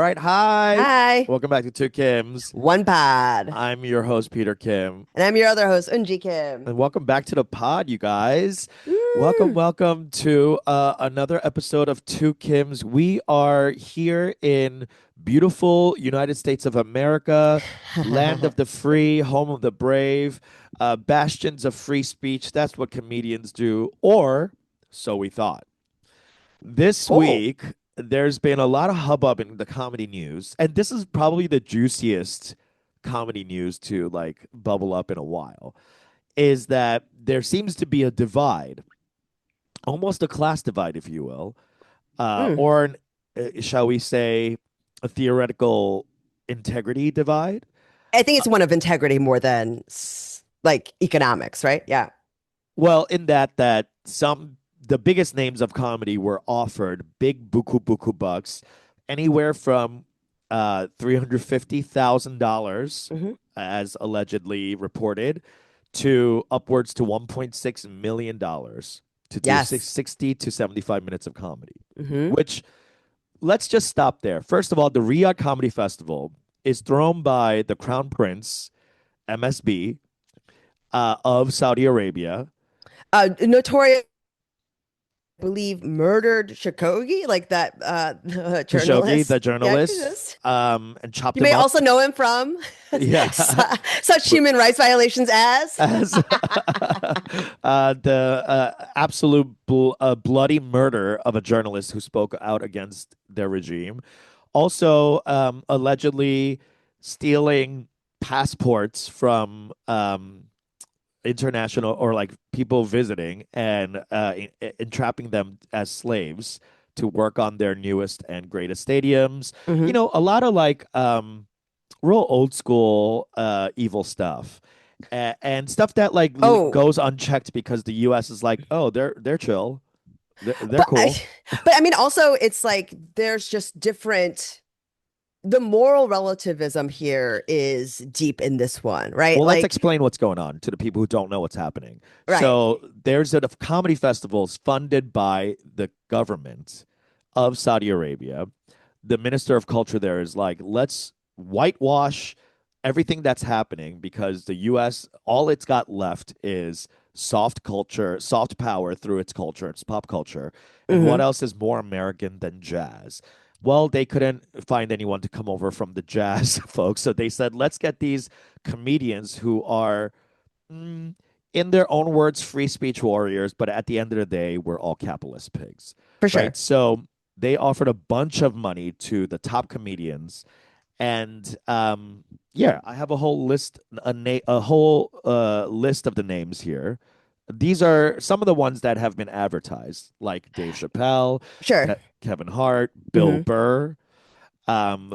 All right, hi. Hi, Welcome back to Two Kims. one pod. I'm your host, Peter Kim. And I'm your other host, Unji Kim. And welcome back to the pod, you guys. Welcome, Mm. welcome to another episode of Two Kims. We are here in beautiful United States of America, land of the free, home of the brave, bastions of free speech. That's what comedians do, or so we thought. This Oh, week, there's been a lot of hubbub in the comedy news, and this is probably the juiciest comedy news to like bubble up in a while. Is that there seems to be a divide, almost a class divide, if you will, mm. or shall we say, a theoretical integrity divide? I think it's one of integrity more than like economics, right? Yeah. Well, in that some the biggest names of comedy were offered big buku bucks, anywhere from $350,000, Hmm. as allegedly reported, to upwards to $1.6 million to do Yes. 60 to 75 minutes of comedy. Hmm. Which, let's just stop there. First of all, the Riyadh Comedy Festival is thrown by the Crown Prince, MSB, of Saudi Arabia. Notorious, I believe, murdered Shikogi, like that Khashoggi, journalist. the Yeah. journalist, and chopped You him may up. also know him from Yeah, such human rights violations as. as the absolute bloody murder of a journalist who spoke out against their regime. Also, allegedly stealing passports from international or like people visiting and entrapping them as slaves to work on their newest and greatest stadiums. Hmm. A lot of like real old school evil stuff. And stuff that like Oh, goes unchecked because the US is like, oh, they're chill. They're but I, cool. but I mean, also, it's like there's just different. The moral relativism here is deep in this one, right? Well, let's Like, explain what's going on to the people who don't know what's happening. right. So there's a comedy festivals funded by the government of Saudi Arabia. The minister of culture there is like, let's whitewash everything that's happening because the US, all it's got left is soft culture, soft power through its culture, its pop culture. And what Hmm. else is more American than jazz? Well, they couldn't find anyone to come over from the jazz folks. So they said, let's get these comedians who are, mm, in their own words, free speech warriors, but at the end of the day, we're all capitalist pigs, For right? sure. So they offered a bunch of money to the top comedians, and yeah, I have a whole list, a whole list of the names here. These are some of the ones that have been advertised, like Dave Chappelle, Sure. Kevin Hart, Bill Hmm. Burr,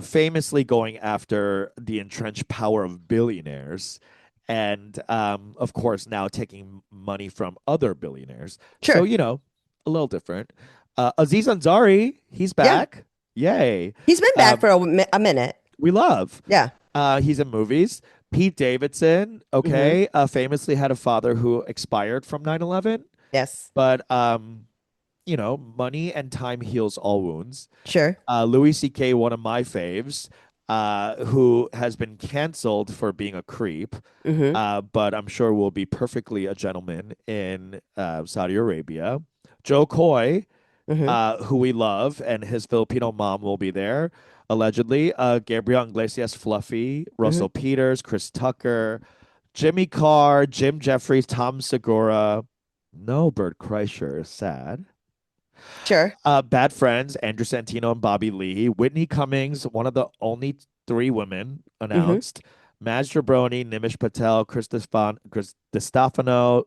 famously going after the entrenched power of billionaires, and of course now taking money from other billionaires. So Sure. a little different. Aziz Ansari, he's Yeah. back. Yay! He's been back Um, for a minute. we love. Yeah. He's in movies. Pete Davidson, Hmm. okay, famously had a father who expired from 9/11, Yes. but money and time heals all wounds. Sure. Louis C.K., one of my faves, who has been canceled for being a creep, Hmm. but I'm sure will be perfectly a gentleman in Saudi Arabia. Joe Coy, Hmm. who we love, and his Filipino mom will be there, allegedly. Gabriel Iglesias, Fluffy, Hmm. Russell Peters, Chris Tucker, Jimmy Carr, Jim Jeffries, Tom Segura. No, Bert Kreischer is sad. Sure. Bad Friends, Andrew Santino and Bobby Lee. Whitney Cummings, one of the only three women Hmm. announced. Maj Jabroni, Nimish Patel, Chris Stefano,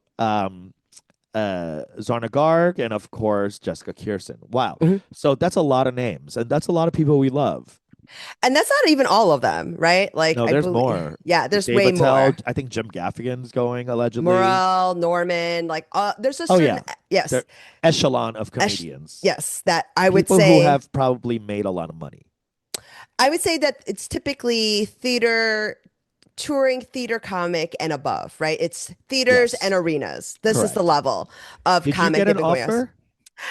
Zarna Garg, and of course, Jessica Kirsten. Wow. Hmm. So that's a lot of names, and that's a lot of people we love. And that's not even all of them, right? Like, No, I there's believe, more. yeah, there's Dave way Attell, more. I think Jim Gaffigan's going, allegedly. Morale, Norman, like, there's a Oh, certain, yeah. yes, They're echelon of esh- comedians. yes, that I would People who say, have probably made a lot of money. I would say that it's typically touring theater comic and above, right? It's theaters and Yes. arenas. This is the Correct. level of Did you comic get they've an been going on. offer?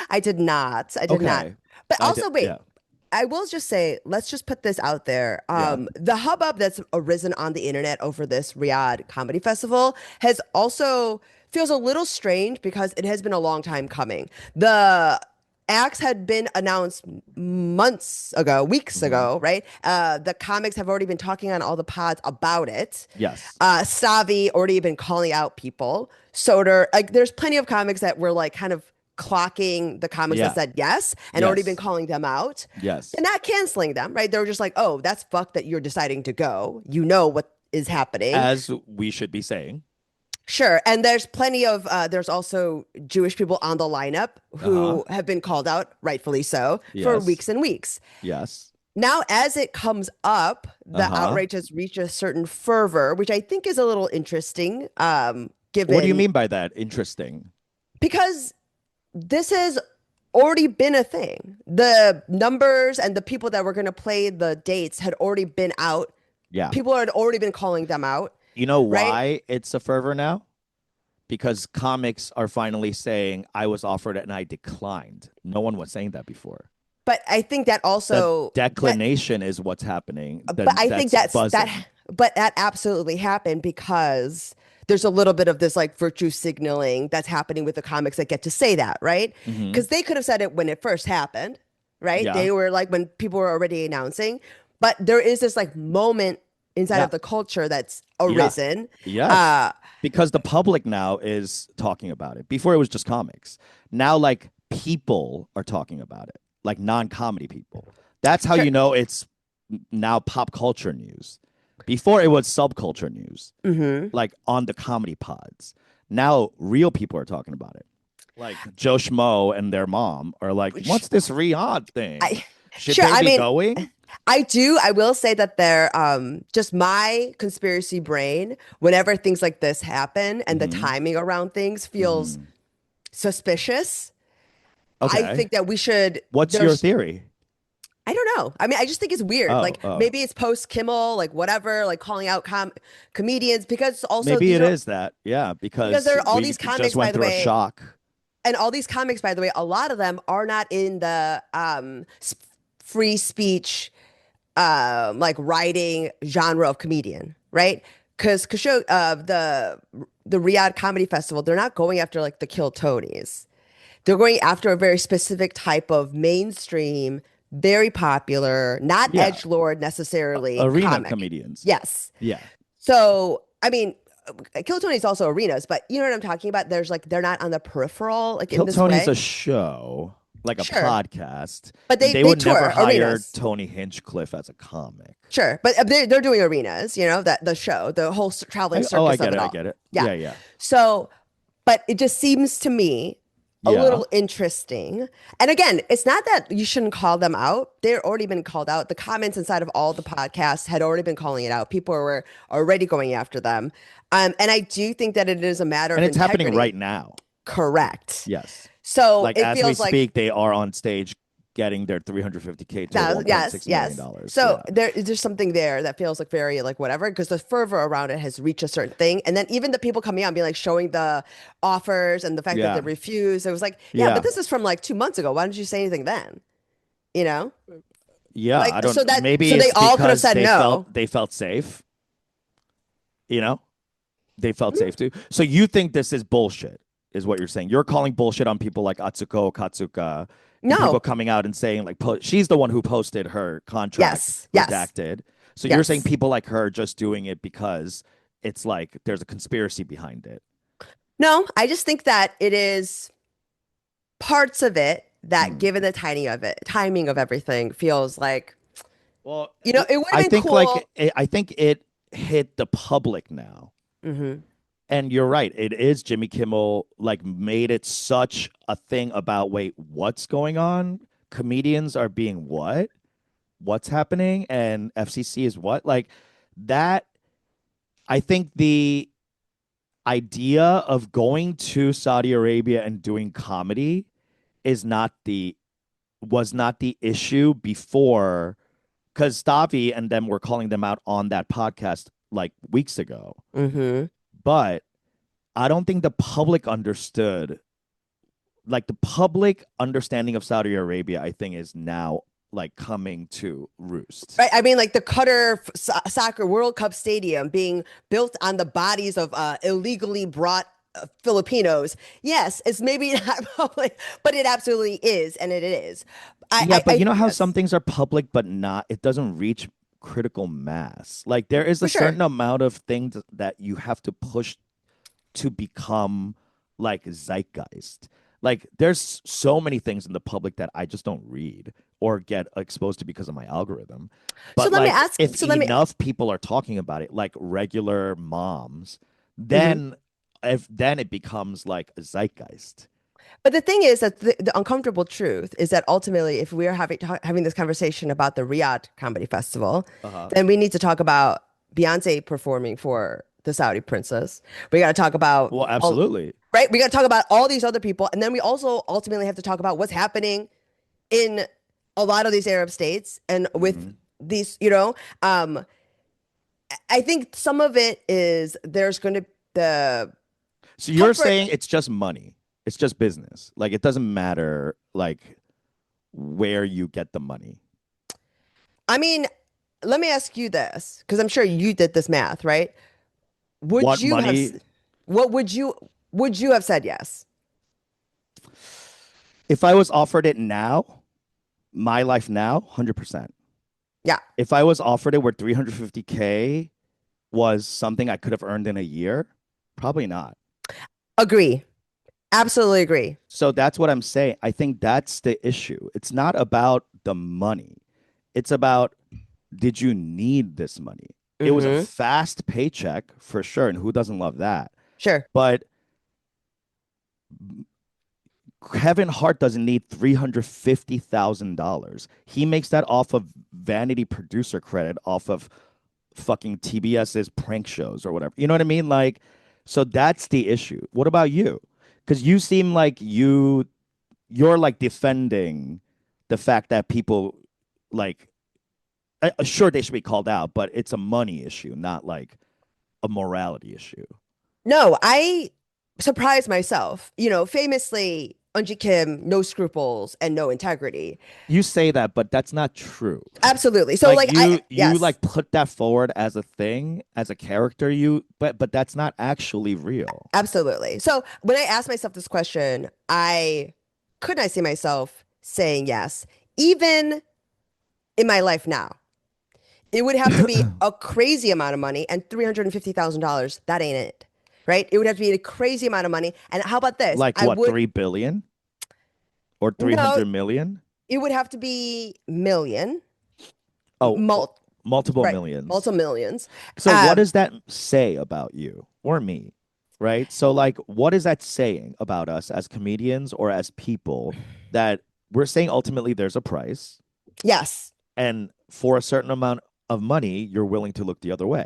I did not. I did not. Okay. But I did. also, wait, Yeah. I will just say, let's just put this out there. Yeah. The hubbub that's arisen on the internet over this Riyadh Comedy Festival has also feels a little strange because it has been a long time coming. The acts had been announced months ago, weeks Hmm. ago, right? The comics have already been talking on all the pods about it. Yes. Savi already been calling out people. Soder, like, there's plenty of comics that were like kind of clocking the comics that Yeah. said yes and already been Yes. calling them out. Yes. They're not canceling them, right? They were just like, oh, that's fucked that you're deciding to go. You know what is happening. As we should be saying. Sure. And there's plenty of, there's also Jewish people on the lineup Uh-huh. who have been called out, rightfully so, for Yes. weeks and weeks. Yes. Now, as it comes up, the Uh-huh. outrage has reached a certain fervor, which I think is a little interesting, What do you given mean by that? Interesting. because this has already been a thing. The numbers and the people that were going to play the dates had already been out. Yeah. People had already been calling them out, You know right? why it's a fervor now? Because comics are finally saying, I was offered it and I declined. No one was saying that before. But I think that The also that declination is what's happening. but I think That's that's buzzing. but that absolutely happened because there's a little bit of this like virtue signaling that's happening with the comics that get to say that, right? Hmm. Because they could have said it when it first happened, right? Yeah. They were like when people were already announcing, but there is this like moment inside Yeah. of the culture that's Yeah. arisen. Yes. Uh, Because the public now is talking about it. Before it was just comics. Now, like, people are talking about it, like non comedy people. That's how sure. you know it's now pop culture news. Before it was subculture news, Hmm. like on the comedy pods. Now, real people are talking about it. Like Joe Schmo and their mom are like, what's this Riyadh thing? I Should sure. they I be mean, going? I do. I will say that they're just my conspiracy brain, whenever things like this happen and the Hmm. timing around things feels Hmm. suspicious. I Okay. think that we should, What's your there's, theory? I don't know. I mean, I just think it's weird. Oh, Like oh. maybe it's post Kimmel, like whatever, like calling out comedians because also Maybe these it are, is that. Yeah, because because there are all we these just comics, by went the through a way, shock. and all these comics, by the way, a lot of them are not in the free speech like writing genre of comedian, right? Because the Riyadh Comedy Festival, they're not going after like the Kill Tonys. They're going after a very specific type of mainstream, very popular, not Yeah, edgelord necessarily arena comic. comedians. Yes. Yeah. So, I mean, Kill Tony's also arenas, but you know what I'm talking about? There's like they're not on the peripheral like in Kill this Tony's a way. show, like a Sure. podcast, But and they they they would never tour hire arenas. Tony Hinchcliffe as a comic. Sure, but they're doing arenas, you know, that the show, the whole traveling Oh, I circus of get it it. I all. get it. Yeah. Yeah, yeah, So, but it just seems to me a yeah, little interesting. And again, it's not that you shouldn't call them out. They're already been called out. The comments inside of all the podcasts had already been calling it out. People were already going after them. And I do think that it is a matter and of it's happening integrity. right now. Correct. Yes, So like it as we feels like speak, they are on stage getting their 350K to yes, 1.6 million yes. dollars. So Yeah, there's something there that feels like very like whatever because the fervor around it has reached a certain thing, and then even the people coming out and being like showing the offers and the fact that they yeah, refused, it was like, yeah, but yeah, this is from like 2 months ago. Why didn't you say anything then? You know, yeah. like I don't. so Maybe they it's all could have because said no. they felt safe. You know, they felt Mm, safe too. So you think this is bullshit, is what you're saying. You're calling bullshit on people like Atsuko Katsuka and people no. coming out and saying, like, she's the one who posted her contract Yes. Yes. redacted. So you're saying Yes. people like her just doing it because it's like there's a conspiracy behind it. No, I just think that it is parts of it that, Mm. given the timing of everything, feels like Well, it would have I been think cool. I think it hit the public now. Hmm. And you're right. It is Jimmy Kimmel like made it such a thing about wait, what's going on? Comedians are being what? What's happening? And FCC is what? Like that I think the idea of going to Saudi Arabia and doing comedy is not the was not the issue before because Stavi and them were calling them out on that podcast like weeks ago. Hmm. But I don't think the public understood like the public understanding of Saudi Arabia, I think, is now like coming to roost. Right. I mean, like the Qatar Soccer World Cup Stadium being built on the bodies of illegally brought Filipinos. Yes, it's maybe not public, but it absolutely is, and it is. Yeah, but you know how some Yes, things are public but not, it doesn't reach critical mass. Like there is a for certain sure. amount of things that you have to push to become like zeitgeist. Like there's so many things in the public that I just don't read or get exposed to because of my algorithm. So But let me like ask. if So let me. enough people are talking about it, like regular moms, Mhm. then if then it becomes like a zeitgeist. But the thing is that the uncomfortable truth is that ultimately, if we are having this conversation about the Riyadh Comedy Festival, Uh-huh. then we need to talk about Beyonce performing for the Saudi princess. We got to talk about Well, all, absolutely. right? We got to talk about all these other people, and then we also ultimately have to talk about what's happening in a lot of these Arab states and with Mhm. these, I think some of it is there's going to the So you're comfort. saying it's just money. It's just business. Like it doesn't matter like where you get the money. I mean, let me ask you this, because I'm sure you did this math, right? Would What you have, money what would you have said yes? if I was offered it now, my life now, 100%. Yeah, If I was offered it where 350K was something I could have earned in a year, probably not. agree. Absolutely agree. So that's what I'm saying. I think that's the issue. It's not about the money. It's about did you need this money? It was a Hmm. fast paycheck for sure, and who doesn't love that? Sure. But Kevin Hart doesn't need $350,000. He makes that off of vanity producer credit, off of fucking TBS's prank shows or whatever. You know what I mean? Like, so that's the issue. What about you? Because you seem like you're like defending the fact that people like sure they should be called out, but it's a money issue, not like a morality issue. No, I surprised myself. Famously, Eunji Kim, no scruples and no integrity. You say that, but that's not true. Absolutely. So, Like like, you yes, like put that forward as a thing, as a character, but that's not actually real. absolutely. So, when I asked myself this question, I couldn't I see myself saying yes, even in my life now. It would have to be a crazy amount of money, and $350,000, that ain't it. Right? It would have to be a crazy amount of money. And how about this? Like I what, would 3 billion or no, 300 million? it would have to be million, Oh, mul multiple right, millions. multiple millions. So what does that say about you or me? Right? So like what is that saying about us as comedians or as people that we're saying ultimately there's a price Yes. and for a certain amount of money you're willing to look the other way.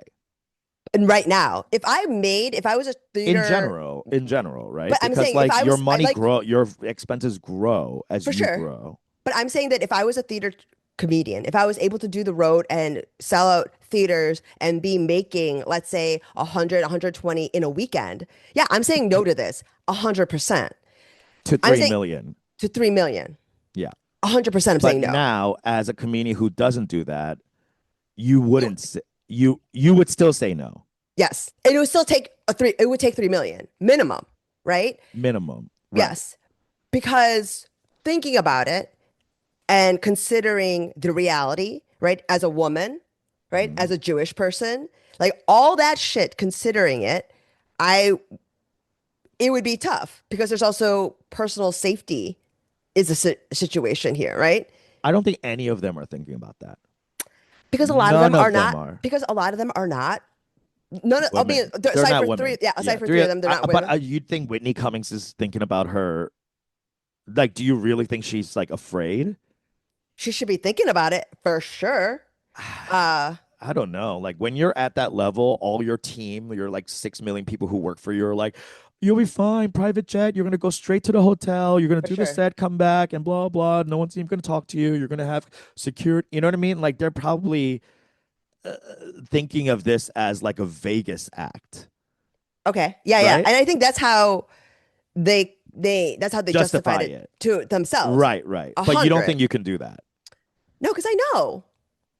And right now, if I was a theater, In general, but right? I'm Because saying if like I your was, I money like, grow, your expenses grow as for you sure. grow. But I'm saying that if I was a theater comedian, if I was able to do the road and sell out theaters and be making, let's say, 100, 120 in a weekend, yeah, I'm saying no to this 100%. To I'm three saying million. to 3 million, Yeah. 100% I'm But saying no. now as a comedian who doesn't do that, you You, wouldn't say, you would still say no. yes. And it would still take it would take 3 million minimum, right? Minimum. Right. Yes. Because thinking about it, and considering the reality, right, as a woman, right, Mm-hmm. as a Jewish person, like all that shit, considering it, I it would be tough because there's also personal safety is a situation here, right? I don't think any of them are thinking about that. Because a lot of them None are of them not. are Because a lot of them are not. None of, I mean, women. They're aside not for three, women. yeah, aside Yeah, for three three. of them, they're not But women. you'd think Whitney Cummings is thinking about her. Like, do you really think she's like afraid? She should be thinking about it for sure. Uh, I don't know. Like when you're at that level, all your team, you're like 6 million people who work for you are like, you'll be fine. Private jet. You're gonna go straight to the hotel. You're gonna for do the sure. set, come back, and blah blah. No one's even gonna talk to you. You're gonna have security. You know what I mean? Like they're probably uh, thinking of this as like a Vegas act, Okay. Yeah, yeah. right? And I think that's how that's how they justified Justify it it. to themselves. Right, right. A But you don't hundred. think you can do that. No, because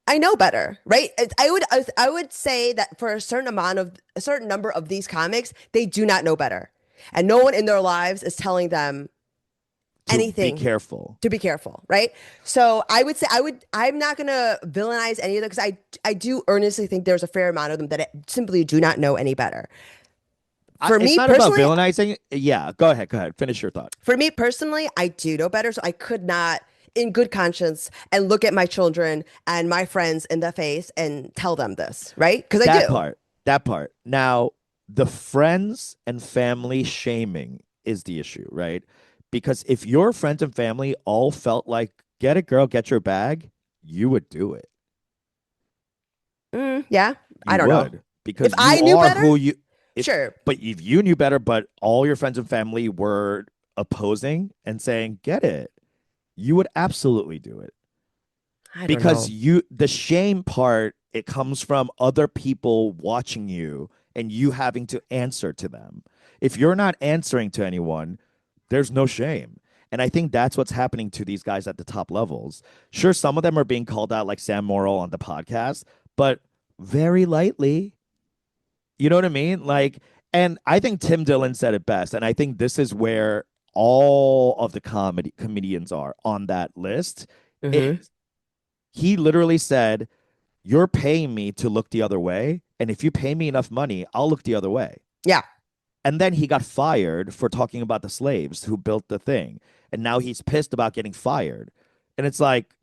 I know better, right? I would say that for a certain number of these comics, they do not know better, and no one in their lives is telling them To be anything careful. to be careful, right? So I would say I'm not gonna villainize any of them because I do earnestly think there's a fair amount of them that simply do not know any better. For It's me not about personally, villainizing. Yeah, go ahead. Go ahead. Finish your thought. I do know better, so I could not, in good conscience, and look at my children and my friends in the face and tell them this, right? Because I That do. part. That part. Now, the friends and family shaming is the issue, right? Because if your friends and family all felt like, get it, girl, get your bag, you would do it. Yeah, I You don't know. would If because you I knew are better, who you. If sure. but if you knew better, but all your friends and family were opposing and saying, "Get it," you would absolutely do it I don't because know. you. The shame part it comes from other people watching you and you having to answer to them. If you're not answering to anyone, there's no shame. And I think that's what's happening to these guys at the top levels. Sure, some of them are being called out, like Sam Morrill on the podcast, but very lightly. You know what I mean? Like, and I think Tim Dillon said it best. And I think this is where all of the comedians are on that list. Hmm. Is he literally said, "You're paying me to look the other way. And if you pay me enough money, I'll look the other way." Yeah. And then he got fired for talking about the slaves who built the thing. And now he's pissed about getting fired. And it's like,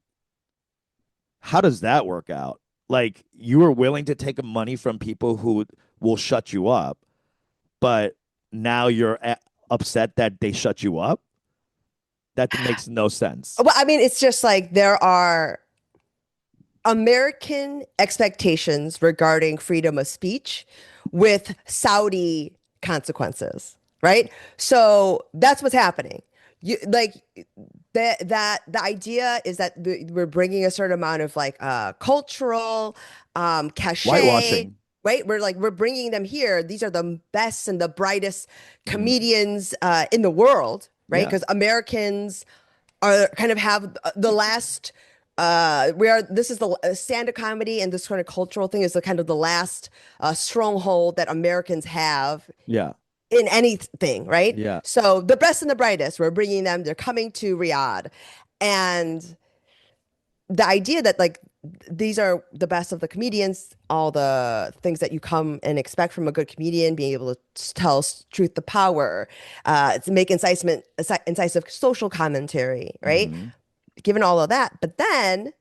how does that work out? Like, you are willing to take money from people who will shut you up, but now you're upset that they shut you up? That makes no sense. Well, I mean, it's just like there are American expectations regarding freedom of speech with Saudi consequences, right? So that's what's happening. You like that the idea is that we're bringing a certain amount of like cultural cachet, Whitewashing. right? We're bringing them here. These are the best and the brightest Mm-hmm. comedians in the world, right? Yeah. Because Americans are kind of have the last we are this is the stand-up comedy and this kind of cultural thing is the kind of the last stronghold that Americans have Yeah. in anything, right? Yeah. So the best and the brightest, we're bringing them, they're coming to Riyadh. And the idea that like these are the best of the comedians, all the things that you come and expect from a good comedian, being able to tell truth to power, to make incisive social commentary, right? Mm-hmm. Given all of that, but then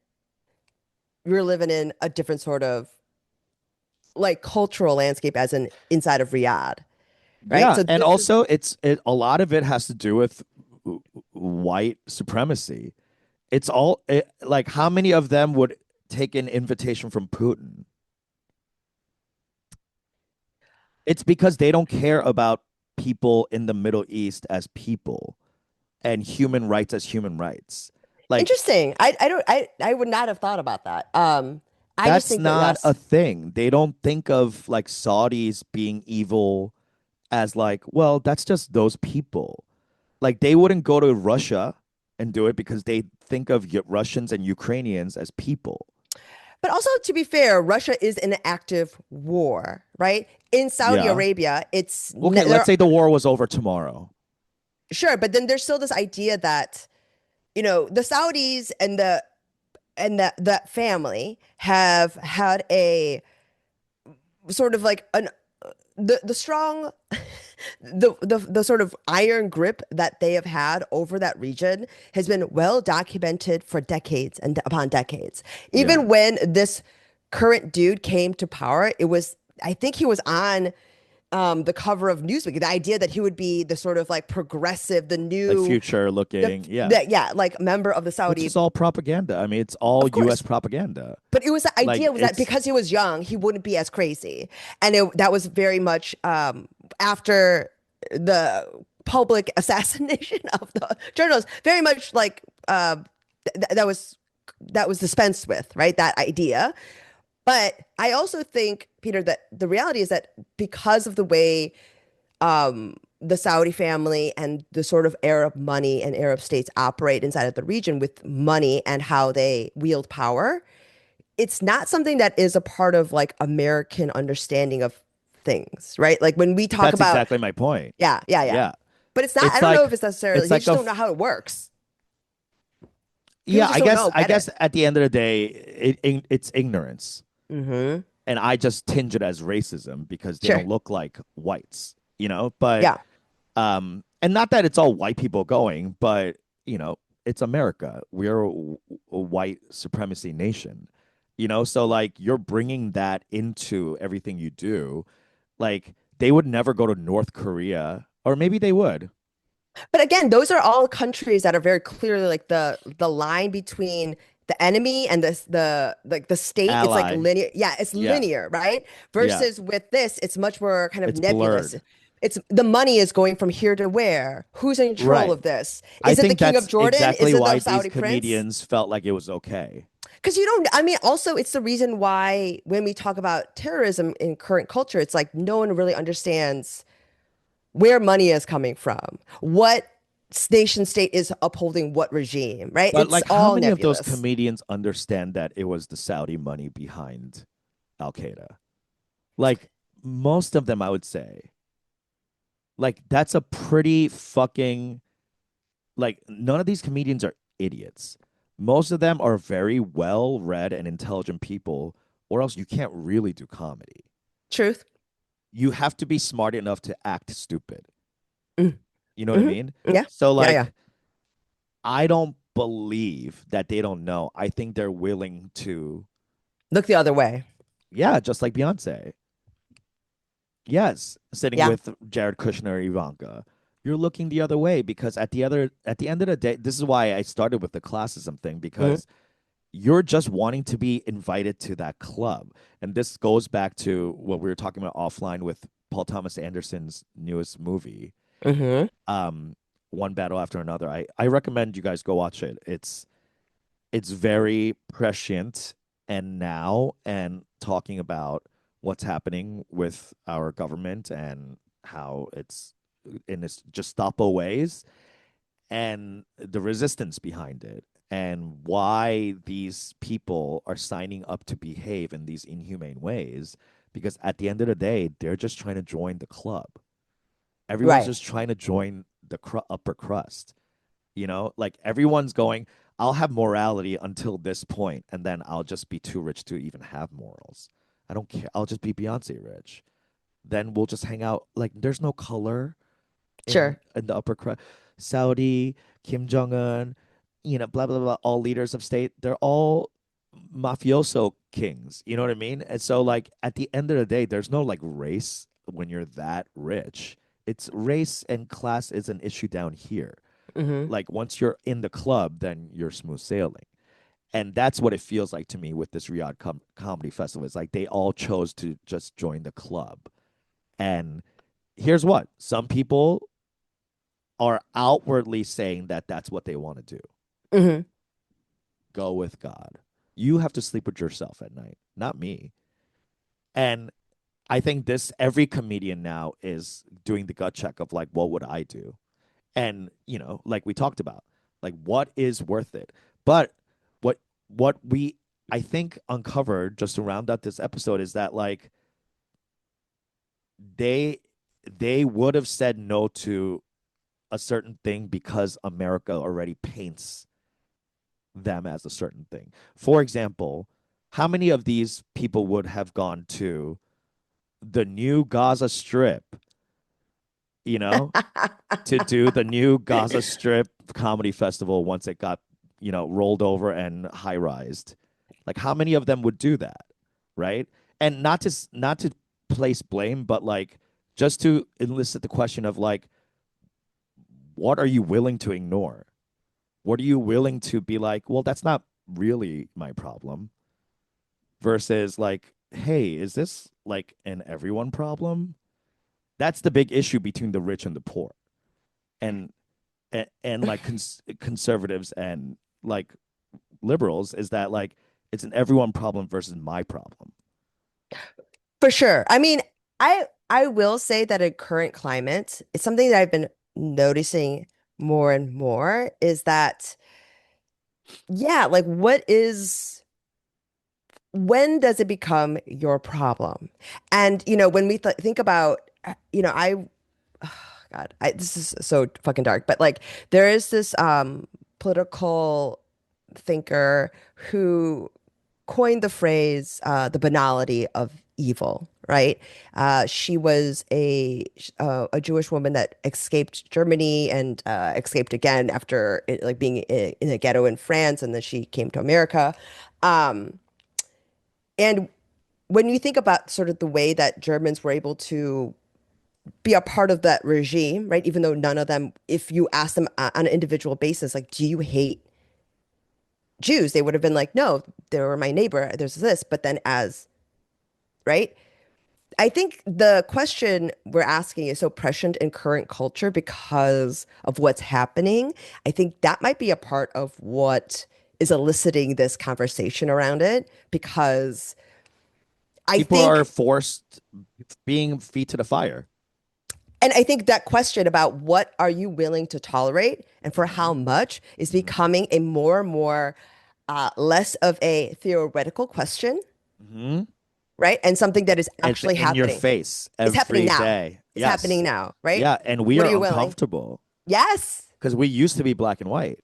we're living in a different sort of like cultural landscape as in inside of Riyadh, right? Yeah. So And this is also, a lot of it has to do with white supremacy. Like, how many of them would take an invitation from Putin? It's because they don't care about people in the Middle East as people and human rights as human rights. Like, interesting. I would not have thought about that. I just that's think that not a yes. thing. They don't think of like Saudis being evil as like, well, that's just those people. Like, they wouldn't go to Russia and do it because they think of Russians and Ukrainians as people. But also, to be fair, Russia is in an active war, right? In Saudi Yeah. Arabia, Okay, let's there say the war was over tomorrow. sure, but then there's still this idea that the Saudis and that family have had a sort of like an the strong the sort of iron grip that they have had over that region has been well documented for decades and upon decades. Yeah. Even when this current dude came to power, it was I think he was on the cover of Newsweek. The idea that he would be the sort of like progressive, the Like new, future looking. Yeah. the yeah, like member of the Which Saudi, is all propaganda. I mean, it's all of US course. propaganda. But it was the Like idea was that it's because he was young, he wouldn't be as crazy, and that was very much after the public assassination of the journalist. Very much like that was dispensed with, right? That idea. But I also think, Peter, that the reality is that because of the way the Saudi family and the sort of Arab money and Arab states operate inside of the region with money and how they wield power, it's not something that is a part of like American understanding of things, right? Like when we talk That's about, exactly my point. yeah, yeah, yeah. Yeah. But it's not, I It's don't know like if it's necessarily, it's they like just a don't know how it works. People yeah, just don't know, I get guess it. at the end of the day, it's ignorance. Mm-hmm. And I just tinge it as racism because they don't Sure. look like whites, you know? But Yeah. and not that it's all white people going, but you know, it's America. We're a white supremacy nation, you know? So like you're bringing that into everything you do. Like they would never go to North Korea, or maybe they would. But again, those are all countries that are very clearly like the line between the enemy and the like the state. It's like Ally. linear. Yeah, it's Yeah. linear, right? Yeah. Versus with this, it's much more kind of It's nebulous. blurred. It's the money is going from here to where? Who's in control Right. of this? I Is it the think king of that's Jordan? Is exactly it why the these Saudi prince? comedians felt like it was okay. Because you don't, I mean, also, it's the reason why when we talk about terrorism in current culture, it's like no one really understands where money is coming from, what nation state is upholding what regime, right? But It's like, how all many of those nebulous. comedians understand that it was the Saudi money behind Al Qaeda? Like, most of them, I would say. Like, that's a pretty fucking like. None of these comedians are idiots. Most of them are very well read and intelligent people, or else you can't really do comedy. Truth. You have to be smart enough to act stupid. Mm. You know what I Hmm. mean? Yeah. So Yeah. Yeah. like I don't believe that they don't know. I think they're willing to, Look the other way. yeah, just like Beyonce. Yes, sitting Yeah. with Jared Kushner, Ivanka. You're looking the other way because at the end of the day, this is why I started with the classism thing Hmm. because you're just wanting to be invited to that club. And this goes back to what we were talking about offline with Paul Thomas Anderson's newest movie, Hmm. um, One Battle After Another. I recommend you guys go watch it. It's very prescient and now and talking about what's happening with our government and how it's in its just stop ways and the resistance behind it and why these people are signing up to behave in these inhumane ways because at the end of the day they're just trying to join the club. Everyone's Right. just trying to join the upper crust, you know, like everyone's going, I'll have morality until this point, and then I'll just be too rich to even have morals. I don't care. I'll just be Beyonce rich. Then we'll just hang out. Like there's no color Sure. in the upper crust. Saudi, Kim Jong Un, you know, blah blah blah. All leaders of state, they're all mafioso kings. You know what I mean? And so, like at the end of the day, there's no like race when you're that rich. It's race and class is an issue down here. Hmm. Like once you're in the club, then you're smooth sailing. And that's what it feels like to me with this Riyadh Comedy Festival. It's like they all chose to just join the club. And here's what some people are outwardly saying that that's what they want to do. Hmm. Go with God. You have to sleep with yourself at night, not me. And I think this every comedian now is doing the gut check of like, what would I do? And you know, like we talked about, like what is worth it. But what we I think uncovered just to round out this episode is that like they they would have said no to a certain thing because America already paints them as a certain thing. For example, how many of these people would have gone to the new Gaza Strip, you know, to do the new Gaza Strip comedy festival once it got, you know, rolled over and high rised. Like how many of them would do that, right? And not to place blame, but like just to elicit the question of like, what are you willing to ignore? What are you willing to be like, well, that's not really my problem versus like, hey, is this like an everyone problem? That's the big issue between the rich and the poor. And like conservatives and like liberals is that like it's an everyone problem versus my problem. For sure. I mean, I will say that in current climate, it's something that I've been noticing more and more is that, yeah, like when does it become your problem? And when we th think about, oh, God, this is so fucking dark, but like there is this political thinker who coined the phrase the banality of evil, right? She was a Jewish woman that escaped Germany and escaped again after like being in a ghetto in France, and then she came to America. Um, and when you think about sort of the way that Germans were able to be a part of that regime, right? Even though none of them, if you ask them on an individual basis, like, do you hate Jews? They would have been like, no, they were my neighbor. There's this. But then right? I think the question we're asking is so prescient in current culture because of what's happening. I think that might be a part of what is eliciting this conversation around it because I People are think forced being feet to the fire. And I think that question about what are you willing to tolerate and for Mm-hmm. how much is Mm-hmm. becoming a more and more less of a theoretical question, Mm-hmm. right? And something that is It's actually in your happening. face It's happening every now. day. It's happening Yes. now, right? Yeah. And we What are are you willing? uncomfortable Yes. because we used to be black and white.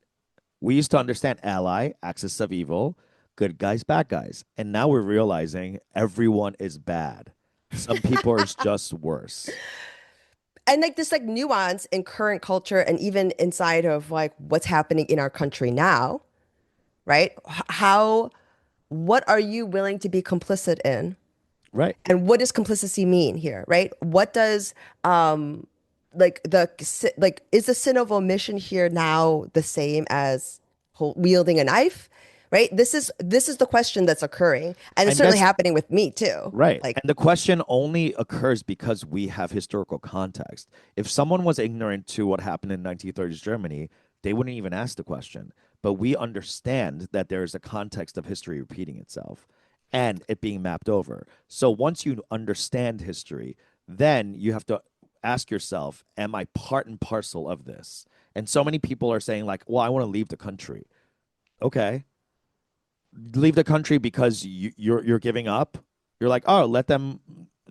We used to understand ally, axis of evil, good guys, bad guys. And now we're realizing everyone is bad. Some people are just worse. And like this like nuance in current culture and even inside of like what's happening in our country now, right? What are you willing to be complicit in? Right. And what does complicity mean here, right? What does like like is the sin of omission here now the same as wielding a knife? Right? This is the question that's occurring, and it's And certainly that's happening with me too. right. Like, And the question only occurs because we have historical context. If someone was ignorant to what happened in 1930s Germany, they wouldn't even ask the question. But we understand that there is a context of history repeating itself and it being mapped over. So once you understand history, then you have to ask yourself, am I part and parcel of this? And so many people are saying, like, well, I want to leave the country. Okay, leave the country because you're giving up. You're like, oh, let them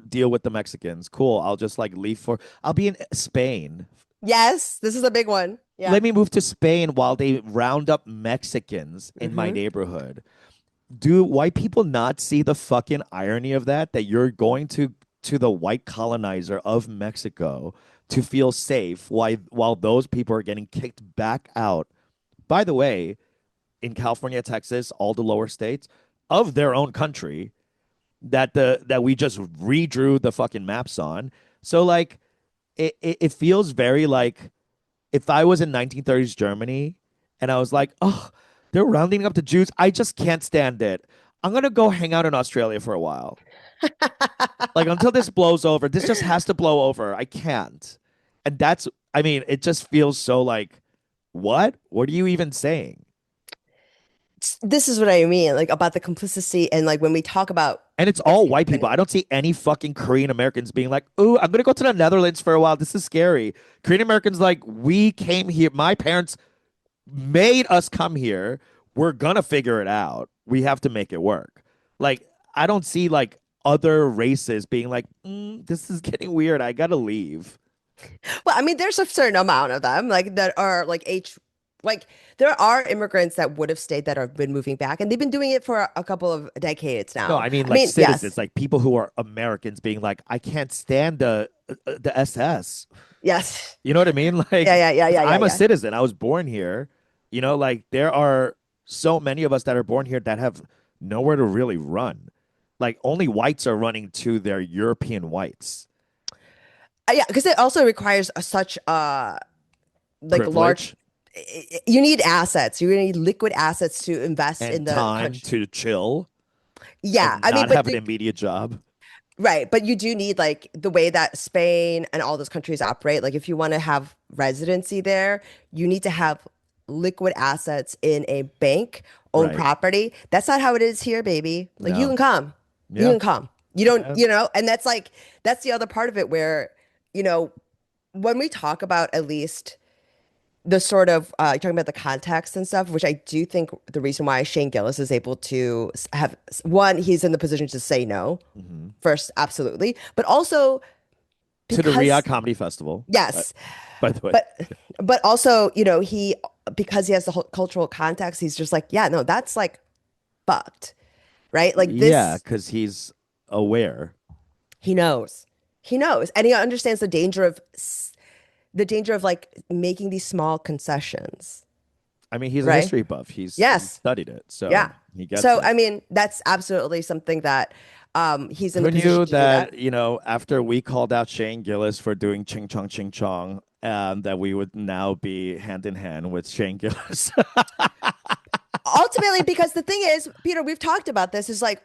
deal with the Mexicans. Cool. I'll just like leave for. I'll be in Spain. yes, this is a big one. Yeah. Let me move to Spain while they round up Mexicans in my Hmm. neighborhood. Do white people not see the fucking irony of that? That you're going to the white colonizer of Mexico to feel safe while those people are getting kicked back out. By the way, in California, Texas, all the lower states of their own country that we just redrew the fucking maps on. So like it feels very like if I was in 1930s Germany and I was like, oh, they're rounding up the Jews. I just can't stand it. I'm gonna go hang out in Australia for a while. Like until this blows over, this just has to blow over. I can't. And that's I mean, it just feels so like what? What are you even saying? This is what I mean, like about the complicity and like when we talk about And it's what's all white people. happening. I don't see any fucking Korean Americans being like, "Ooh, I'm gonna go to the Netherlands for a while. This is scary." Korean Americans like, we came here. My parents made us come here. We're gonna figure it out. We have to make it work. Like, I don't see like other races being like, "This is getting weird. I gotta leave." Well, I mean, there's a certain amount of them, like that are like there are immigrants that would have stayed that have been moving back, and they've been doing it for a couple of decades No, now. I mean I like mean, citizens, yes, like people who are Americans being like, "I can't stand the SS." yes, You know what I mean? yeah, Like, yeah, yeah, because yeah, yeah, I'm a yeah. citizen. I was born here. You know, like there are so many of us that are born here that have nowhere to really run. Like only whites are running to their European whites. Yeah, because it also requires such like large. Privilege You need assets. You need liquid assets to invest in and the time country. to chill Yeah, and I mean, not but have an immediate job. right, but you do need like the way that Spain and all those countries operate. Like if you want to have residency there, you need to have liquid assets in a bank, own Right. property. That's not how it is here, baby. Like you No. can come. You Yeah. can come. You don't, Yeah. and that's like, that's the other part of it where, you know, when we talk about at least the sort of, you're talking about the context and stuff, which I do think the reason why Shane Gillis is able to have, one, he's in the position to say no Hmm. first, absolutely. But also To the Riyadh because, Comedy Festival, yes, by the way. but, also, because he has the whole cultural context, he's just like, yeah, no, that's like fucked, right? Like Yeah, this, because he's aware. he knows. He knows. And he understands the danger of like making these small concessions, I mean, he's a right? history buff. He Yes. studied it, Yeah. so he gets So, it. I mean, that's absolutely something that he's in the Who position knew to do that. that, after we called out Shane Gillis for doing ching chong, that we would now be hand in hand with Shane Gillis? Ultimately, because the thing is, Peter, we've talked about this, is like,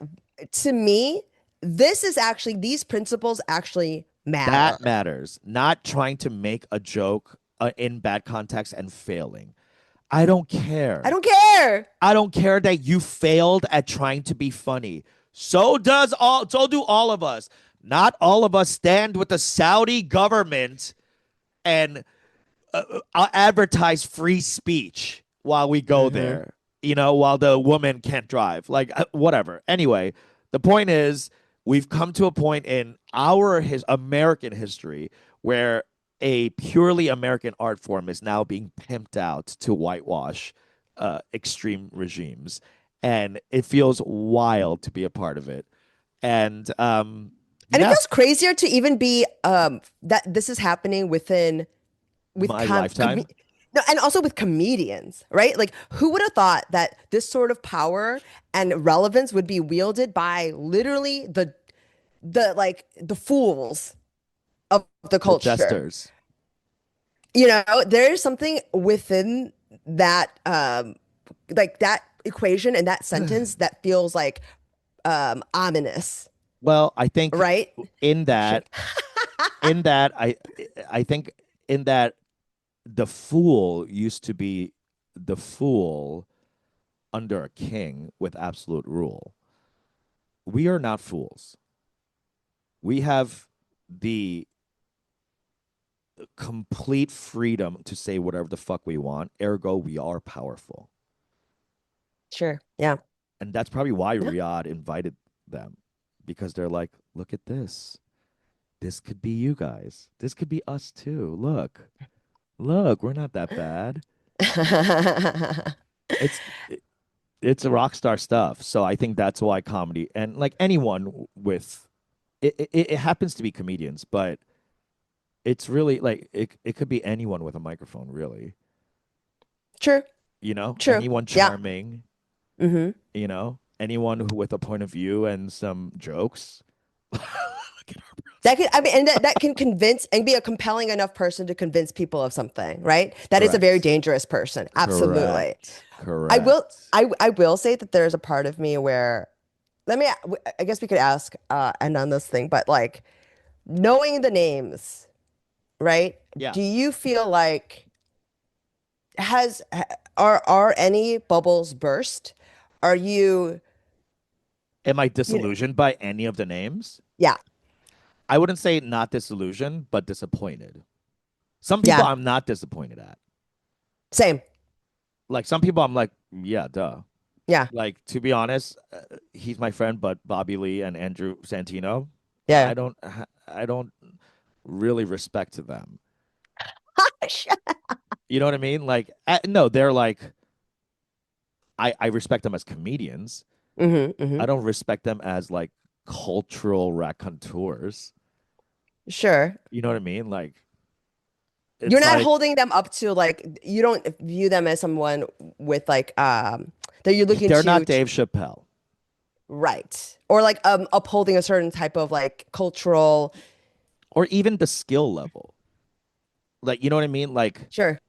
to me, this is actually, these principles actually That matter. matters. Not trying to make a joke in bad context and failing. I don't I care. don't care. I don't care that you failed at trying to be funny. So do all of us. Not all of us stand with the Saudi government and advertise free speech while we go Hmm. there, while the woman can't drive. Like, whatever. Anyway, the point is, we've come to a point in our American history where a purely American art form is now being pimped out to whitewash extreme regimes. And it feels wild to be a part of it. And And it yeah, feels crazier to even be that this is happening within with my lifetime. no, and also with comedians, right? Like, who would have thought that this sort of power and relevance would be wielded by literally the fools of the The culture? jesters. There's something within that like that equation and that sentence that feels like ominous, Well, I think right? in Shit. that in that I think in that the fool used to be the fool under a king with absolute rule. We are not fools. We have the complete freedom to say whatever the fuck we want. Ergo, we are powerful. Sure. Yeah. And that's probably why Yeah. Riyadh invited them, because they're like, look at this. This could be you guys. This could be us too. Look, we're not that bad. It's it's a rock star stuff. So I think that's why comedy, and like anyone with it happens to be comedians, but it's really like it could be anyone with a microphone, really. True. True. Anyone Yeah. charming, Hmm. anyone who with a point of view and some jokes. Look at our bros. That can, I mean, and that can convince and be a compelling enough person to convince people of something, right? That is a very Correct. dangerous person. Absolutely. Correct. I will, Correct. I will say that there's a part of me where, I guess we could ask, and on this thing, but like, knowing the names, right? Yeah. Do you feel like has, are any bubbles burst? Are you, Am I you know, disillusioned by any of the names? yeah, I wouldn't say not disillusioned, but disappointed. Some people yeah, I'm not disappointed at. same. Like some people I'm like, yeah, duh. Yeah, Like to be honest, he's my friend, but Bobby Lee and Andrew Santino, yeah. I don't really respect them. You know what I mean? Like, no, they're like, I respect them as comedians. Hmm. Hmm. I don't respect them as like cultural raconteurs. Sure. You know what I mean? Like, You're it's not like holding them up to like, you don't view them as someone with like that you're looking they're not to Dave Chappelle right, or like upholding a certain type of like cultural. or even the skill level. Like, you know what I mean? Like, Sure.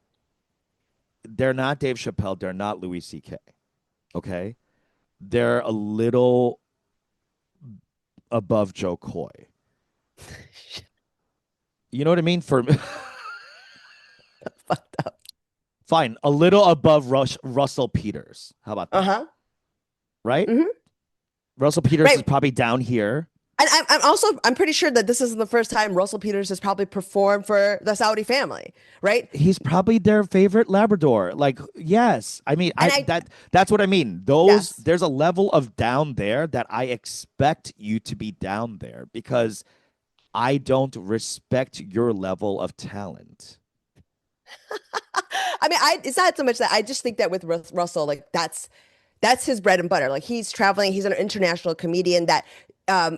they're not Dave Chappelle. They're not Louis C.K. Okay, they're a little above Joe Coy. You know what I mean? For Fucked up. fine, a little above Russell Peters. How about that? Uh-huh. Right? Hmm. Russell Peters is Right. probably down here. And I'm pretty sure that this isn't the first time Russell Peters has probably performed for the Saudi family, right? He's probably their favorite Labrador. Like, yes. I mean, And I that's what I mean. Those yes. there's a level of down there that I expect you to be down there because I don't respect your level of talent. I mean, it's not so much that I just think that with Russell, like that's his bread and butter. Like he's traveling, he's an international comedian that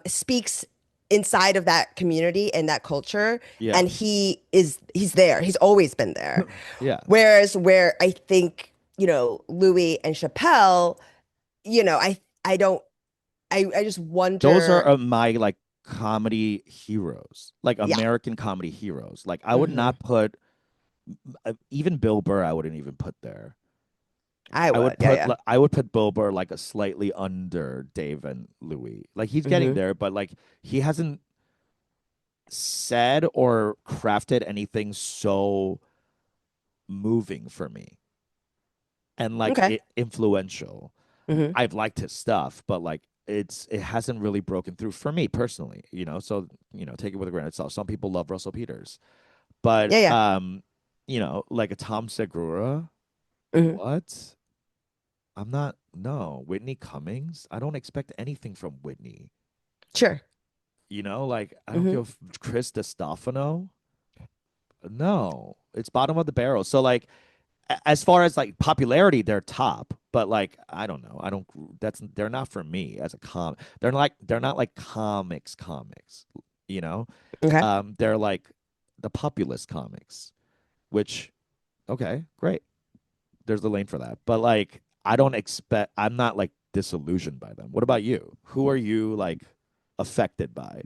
speaks inside of that community and that culture, Yeah. and he's there. He's always been there. Yeah. Whereas where I think, Louis and Chappelle, I don't I just Those are wonder, my like comedy heroes, like yeah. American comedy heroes. Like I would Hmm. not put even Bill Burr. I wouldn't even put there. I would. Yeah, yeah. I would put Bill Burr like a slightly under Dave and Louis. Like he's getting Hmm. there, but like he hasn't said or crafted anything so moving for me and like Okay. it influential. Hmm. I've liked his stuff, but like it hasn't really broken through for me personally, you know. So, take it with a grain of salt. Some people love Russell Peters. But Yeah, yeah. like a Tom Segura, Hmm. what? I'm not no. Whitney Cummings? I don't expect anything from Whitney. Sure. Like I don't Hmm. give Chris Distofano. No. It's bottom of the barrel. So like as far as like popularity, they're top, but like I don't know. I don't that's they're not for me as a they're not like comics, you know? Okay. They're like the populist comics, which okay, great. There's the lane for that. But like I'm not like disillusioned by them. What about you? Who are you like affected by?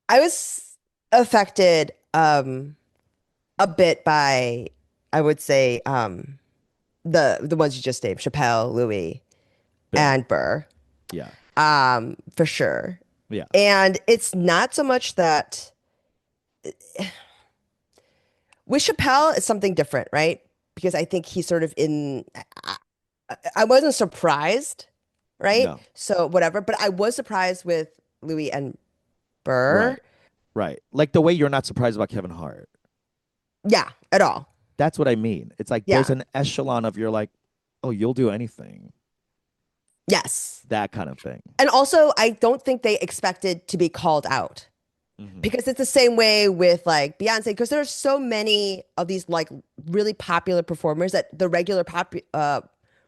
I was affected a bit by, I would say, the ones you just named, Chappelle, Louis, Bill. and Burr, Yeah. for sure. Yeah. And it's not so much that with Chappelle, it's something different, right? Because I think he's sort of I wasn't surprised, right? No. So whatever, but I was surprised with Louis and Burr. Right. Right. Like the way you're not surprised about Kevin Hart. Yeah, at all. That's what I mean. It's like there's Yeah. an echelon of you're like, oh, you'll do anything. Yes. That kind of thing. And also, I don't think they expected to be called out. Hmm. Because it's the same way with like Beyonce, because there's so many of these like really popular performers that the Like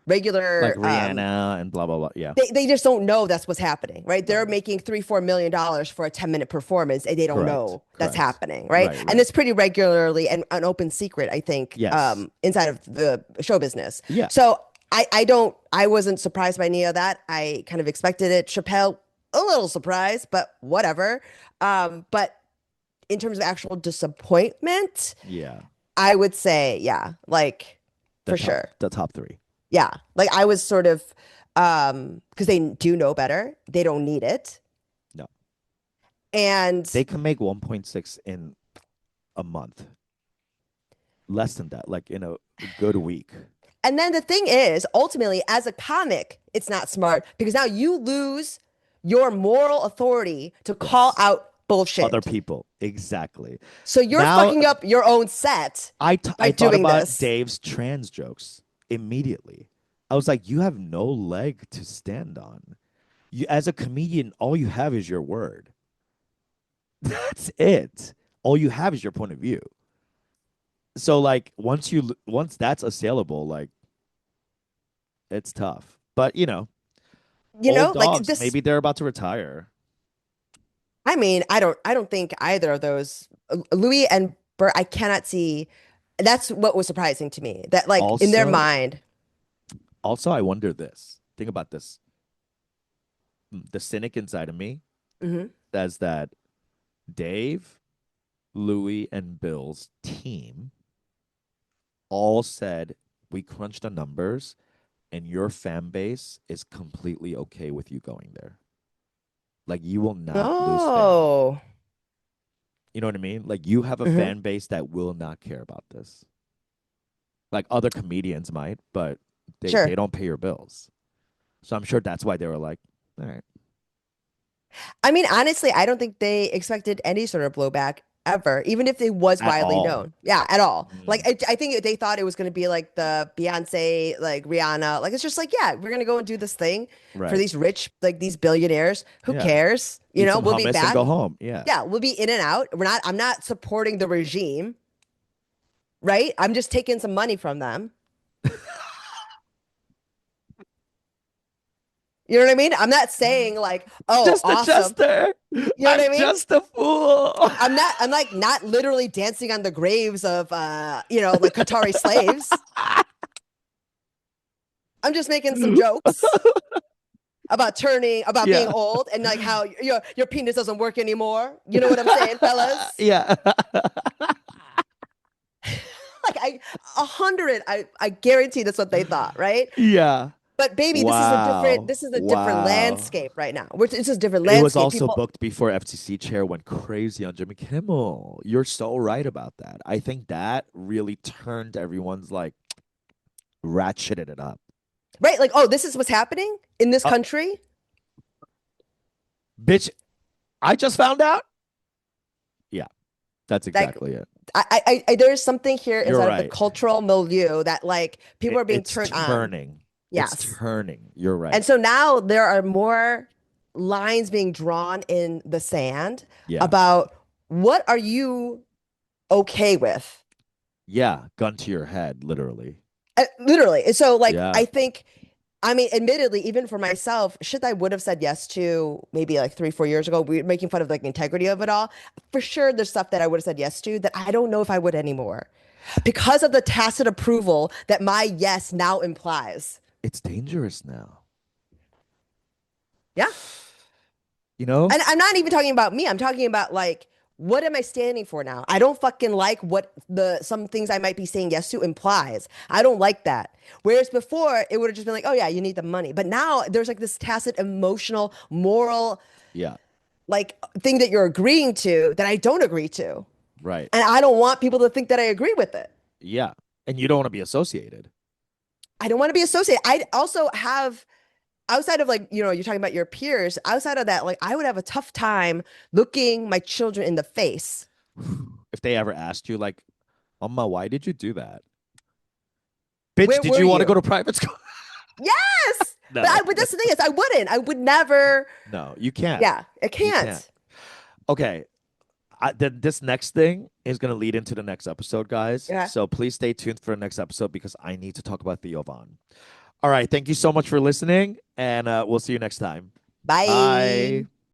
regular Rihanna and blah blah blah. Yeah. they just don't know that's what's happening, right? Right. They're Right. making $3-4 million for a 10-minute performance and they don't Correct. know that's Correct. happening, right? Right. And Right. it's pretty regularly and an open secret, I think, Yes. inside of the show business. Yeah. So I wasn't surprised by any of that. I kind of expected it. Chappelle, a little surprised, but whatever. But in terms of actual disappointment, Yeah. I would say, yeah, like for sure. The top three. Yeah. Like I was sort of because they do know better. They don't need it. No. And They can make 1.6 in a month. Less than that, like in a good week. and then the thing is, ultimately, as a comic, it's not smart because now you lose your moral authority to call Yes. out Other bullshit. people. Exactly. So you're Now fucking up your own set by I thought doing about this. Dave's trans jokes immediately. I was like, you have no leg to stand on. You as a comedian, all you have is your word. That's it. All you have is your point of view. So like once that's assailable, like it's tough. But old Like dogs, this. maybe they're about to retire. I mean, I don't think either of those, Louis and Bert, I cannot see. That's what was surprising to me. That like in their Also, mind, I wonder this. Think about this. The cynic inside of me mhm. says that Dave, Louis, and Bill's team all said we crunched the numbers and your fan base is completely okay with you going there. Like you will not lose fans. Oh, You know what I mean? Like you have a mhm. fan base that will not care about this. Like other comedians might, but they Sure. don't pay your bills. So I'm sure that's why they were like, all right. I mean, honestly, I don't think they expected any sort of blowback ever, even if it was at widely all. known. Yeah, at all. Like, Mm, I think they thought it was going to be like the Beyonce, like Rihanna. Like, it's just like, yeah, we're going to go and do this thing for right. these rich, like these billionaires. Who Yeah. cares? Eat some We'll be hummus and back. go home. Yeah. Yeah, we'll be in and out. I'm not supporting the regime, right? I'm just taking some money from them. You know what I mean? I'm not saying like, oh, Just a awesome. jester. You know what I I'm mean? just a fool. I'm like not literally dancing on the graves of like Qatari slaves. I'm just making some jokes about being Yeah. old and like how your penis doesn't work anymore. You know what I'm saying, fellas? Yeah. Like I guarantee that's what they thought, right? Yeah. But baby, Wow. this is a different Wow. landscape right now. It's just a different It was landscape. also People, booked before FTC chair went crazy on Jimmy Kimmel. You're so right about that. I think that really turned everyone's like ratcheted it up. right? Like, oh, this is what's happening in this Uh, country. bitch, I just found out. Yeah, that's Like, exactly it. there's something here You're inside of the right. cultural milieu that like people are being It's turned on. turning. It's Yes. turning. You're right. And so now there are more lines being drawn in the sand Yeah. about what are you okay with? Yeah. Gun to your head, literally. Literally. And so like Yeah. I think I mean, admittedly, even for myself, shit I would have said yes to maybe like 3, 4 years ago, we were making fun of like the integrity of it all. For sure, there's stuff that I would have said yes to that I don't know if I would anymore because of the tacit approval that my yes now implies. It's dangerous now. Yeah. You know? And I'm not even talking about me. I'm talking about like, what am I standing for now? I don't fucking like what the some things I might be saying yes to implies. I don't like that. Whereas before, it would have just been like, oh yeah, you need the money. But now there's like this tacit emotional, moral, Yeah. like thing that you're agreeing to that I don't agree to. Right. And I don't want people to think that I agree with it. Yeah. And you don't want to be associated. I don't want to be associated. I also have outside of like, you're talking about your peers, outside of that, like I would have a tough time looking my children in the face. If they ever asked you, like, Mama, why did you do that? Bitch, Where did were you want to go you? to private school? Yes. No. But that's the thing is I wouldn't. I would never. No, you can't. Yeah, I You can't. can't. Okay. This next thing is going to lead into the next episode, guys. Yeah. So please stay tuned for the next episode because I need to talk about Theo Von. All right. Thank you so much for listening, and we'll see you next time. Bye. Bye.